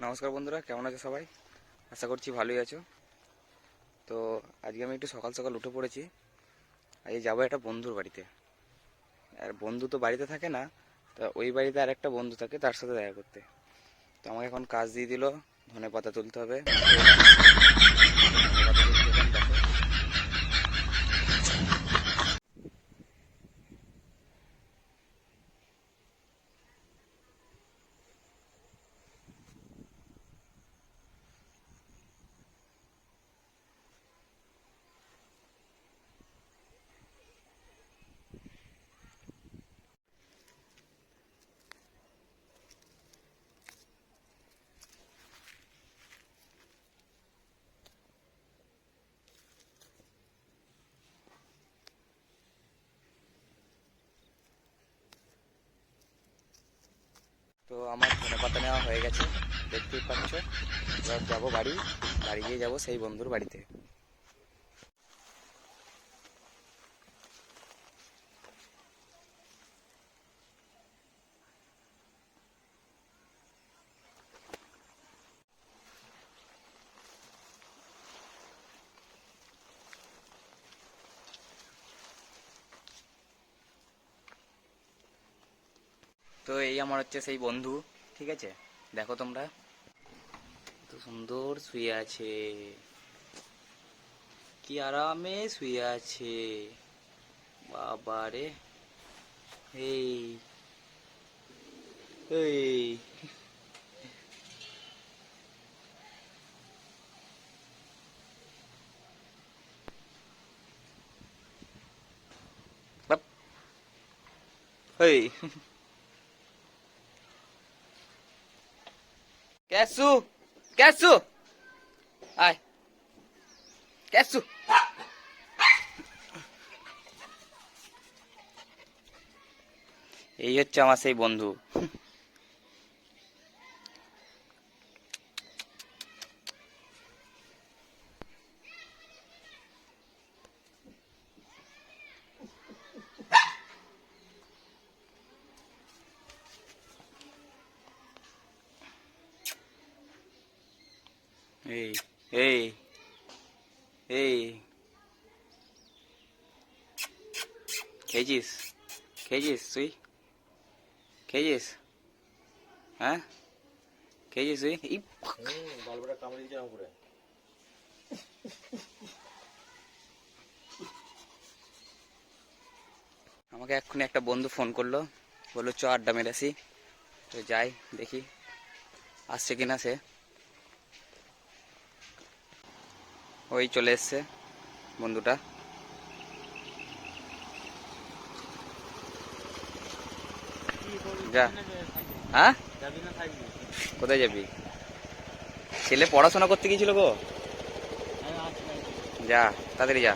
নমস্কার বন্ধুরা, কেমন আছো সবাই? আশা করছি ভালোই আছো। তো আজকে আমি একটু সকাল সকাল উঠে পড়েছি। আজকে যাবো একটা বন্ধুর বাড়িতে। আর বন্ধু তো বাড়িতে থাকে না, তা ওই বাড়িতে আর একটা বন্ধু থাকে, তার সাথে দেখা করতে। তো আমাকে এখন কাজ দিয়ে দিল, ধনেপাতা তুলতে হবে। ধনেপাতা তুলতে এখন দেখো। তো আমার ধনেপাতা নেওয়া হয়ে গেছে, দেখতেই পাচ্ছ। এবার যাবো বাড়ি, বাড়ি গিয়ে যাবো সেই বন্ধুর বাড়িতে। তো এই আমার হচ্ছে সেই বন্ধু, ঠিক আছে? দেখো তোমরা, তো সুন্দর শুয়ে আছে, কি আরামে শুয়ে আছে। বাবারে, এই এই বাপ, এই ক্যাসু, ক্যাসু, আয় ক্যাসু। এই হচ্ছে আমার সেই বন্ধু। এই এই এই খেয়েছিস? খেয়েছিস তুই? খেয়েছিস? হ্যাঁ, খেয়েছিস তুই? এই গল্পটা কামড়ে দিয়েছে উপরে। আমাকে এক্ষুনি একটা বন্ধু ফোন করলো, বললো চ আড্ডা মেরে আসি। তো যাই, দেখি আসছে কিনা সে। ওই চলে এসছে বন্ধুটা। যা। হ্যাঁ, কোথায় যাবি? ছেলে পড়াশোনা করতে গিয়েছিল গো। যা, তাড়াতাড়ি যা।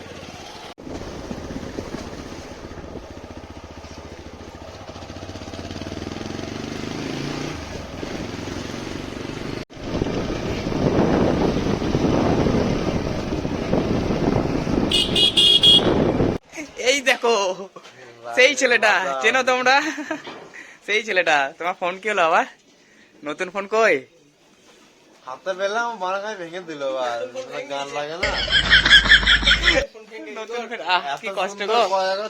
এই দেখো, সেই ছেলেটা চেনো তোমরা? সেই ছেলেটা। তোমার ফোন কি হলো আবার? নতুন ফোন কই? হাতে পেলাম মারা খাই ভেঙে দিল। গান লাগে না, নতুন ফোন, আহ কি কষ্ট গো।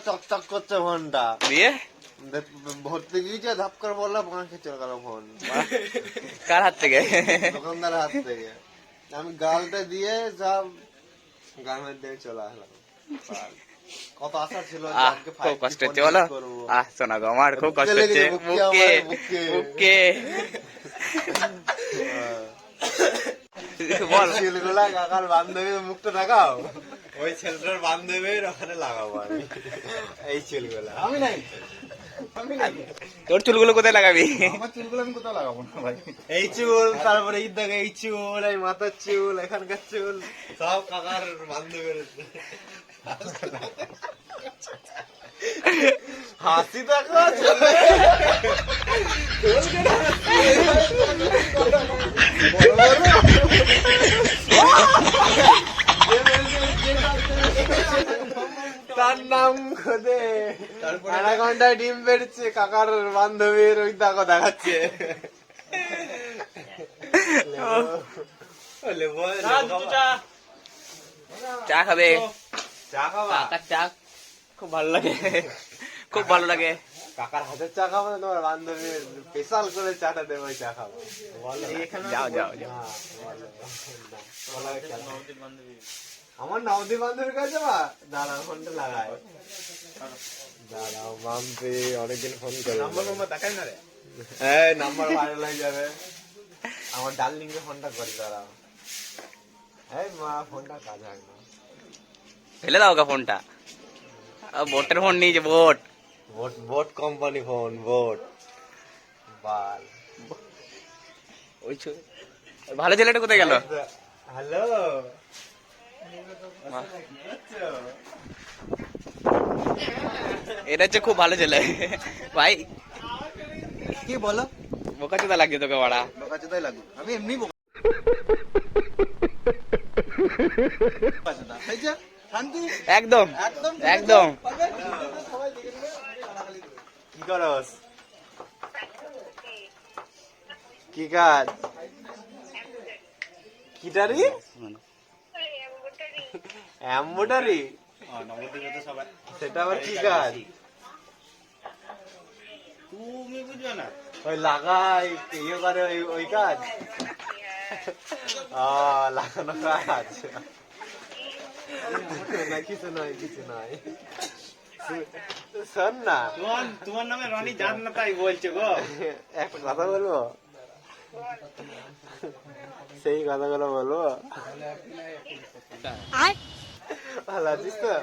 চকচক করছে ফোনটা দিয়ে ভর্তি গিয়েছে, ধাপ করে বললাম মারা খেয়ে চলে গেল ফোন। কার হাত থেকে? দোকানদারের হাত থেকে। আমি গালটা দিয়ে সব গানের দিয়ে চলে আসলাম। কত আশা ছিল আজকে খুব কষ্ট হচ্ছে বলো। শোনা গো, আমার খুব কষ্ট হচ্ছে বুকে বুকে। বল, ছেলেগুলা কাকার বান্ধবীর মুখটা লাগাও, ওই ছেলেটার বান্ধবীর ওখানে লাগাবো আমি। এই চুলগুলা আমি নাই, তোর চুলগুলো কোথায় লাগাবি? আমার চুলগুলো আমি কোথাও লাগাবো না ভাই। এই চুল, তারপরে এই দেখে এই চুল, এই মাথার চুল, এখানকার চুল সব কাকার বান্ধবীর। হাসি দেখো তার নাম খোদে। আধা ঘন্টায় ডিম বেরোচ্ছে, কাকার বান্ধবীর ওই দেখো দেখাচ্ছে। চা খাবে? চা খাবা? কাকার চা খুব ভালো লাগে, খুব ভালো লাগে। কাকার হাতের চা খাবো না তোমার বান্ধবী স্পেশাল করে চাটা দেবে ওই চা খাবো? যাও যাও যাও। না, আমার নবদ্বীপ বান্ধবীর কাছে বা দাঁড়াও ফোনটা লাগাই। দাঁড়াও মাম্পি অনেকদিন ফোন করে দেখাই না রে। এই নাম্বার ভাইরাল হয়ে যাবে। আমার ডার্লিং কে ফোনটা করি দাঁড়াও। এই মা ফোনটা কাজ হয় না। ফেলে দাও গা ফোনটা। বোটের ফোন নিয়েছে, boat. Boat boat company phone boat বাল। ওই ভালো ছেলেটা কোথায় গেল? হ্যালো এটা হচ্ছে খুব ভালো ছেলে ভাই। কি বলো? বোকা চোদা লাগছে তোকে বাড়া। বোকা চোদাই লাগবে, আমি এমনি বোকা চোদা। এই যে, শান্তি একদম একদম একদম। কি করস? কি কাজ? কিটারি? এম্বুটারি? সেটা আবার কি কাজ? তুমি বুঝবে না। ওই লাগাই ইয়ে করে ওই কাজ? লাগানো কাজ? না কিছু নয় কিছু নয়। শোন না, তোমার নামে রনি জান না তাই বলছে গো। একটা কথা বলবো, সেই কথাগুলো বলবো। ভালো আছিস তো?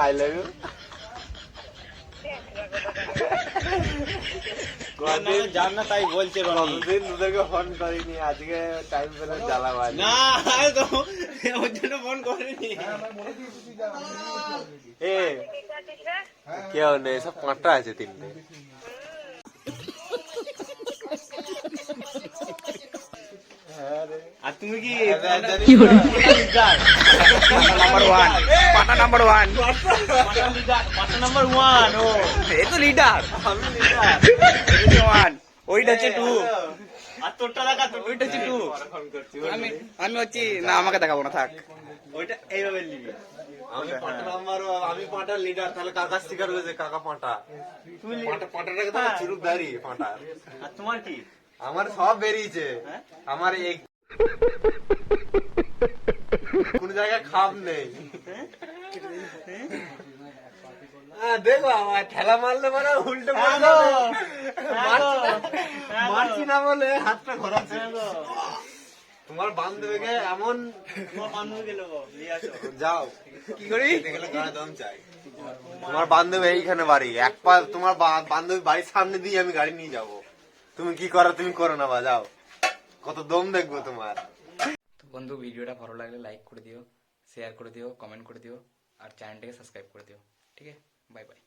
I love you. জান না তাই বলছে রনি। কতদিন তোদেরকে ফোন করিনি, আজকে টাইম পেলাম জ্বালাবাজ। না তো ওর জন্য ফোন করিনি। এ কেউ নেই, সব পাঁচটা আছে তিনটে। আর তুমি কি নাম্বার ওয়ান, পাটা নাম্বার ওয়ান। Number one? ও এই তো লিডার। আমি লিডার। ওয়ান, ওইটা হচ্ছে টু, আর তোরটা দেখা, ওইটা হচ্ছে টু। ফোন করছি। আমি আমি হচ্ছি না, আমাকে দেখাবো না, থাক। ওইটা এইভাবে নিবি। আমি পাঁটা নাম্বার, আমি পাঁটার লিডার। তাহলে কাকা স্টিকার হয়েছে, কাকা পাঁটা। তুমি পাঁটাটাকে তো চুরুক দাঁড়ি পাঁটা। আর তোমার কি? আমার সব বেরিয়েছে। হ্যাঁ? আমার এই কোন জায়গায় খাপ নেই। দেখো আমার ঠেলা মারলে মানে উল্টে পড়ে যাবে। মারছি না বলে হাতটা ঘোরাচ্ছে। তোমার বান্ধবীকে এমন তোমার বান্ধবী গেল নিয়ে আসো। যাও কি করি? দেখলে গায়ে দম চাই। তোমার বান্ধবী এইখানে বাড়ি, এক পা তোমার বান্ধবী বাড়ির সামনে দিয়ে আমি গাড়ি নিয়ে যাব। তুমি কি করো তুমি করো না, বা যাও। কত দম দেখবো তোমার। তো বন্ধু, ভিডিওটা ভালো লাগলে লাইক করে দিও, শেয়ার করে দিও, কমেন্ট করে দিও, আর চ্যানেলটাকে সাবস্ক্রাইব করে দিও। ঠিক আছে, বাই বাই।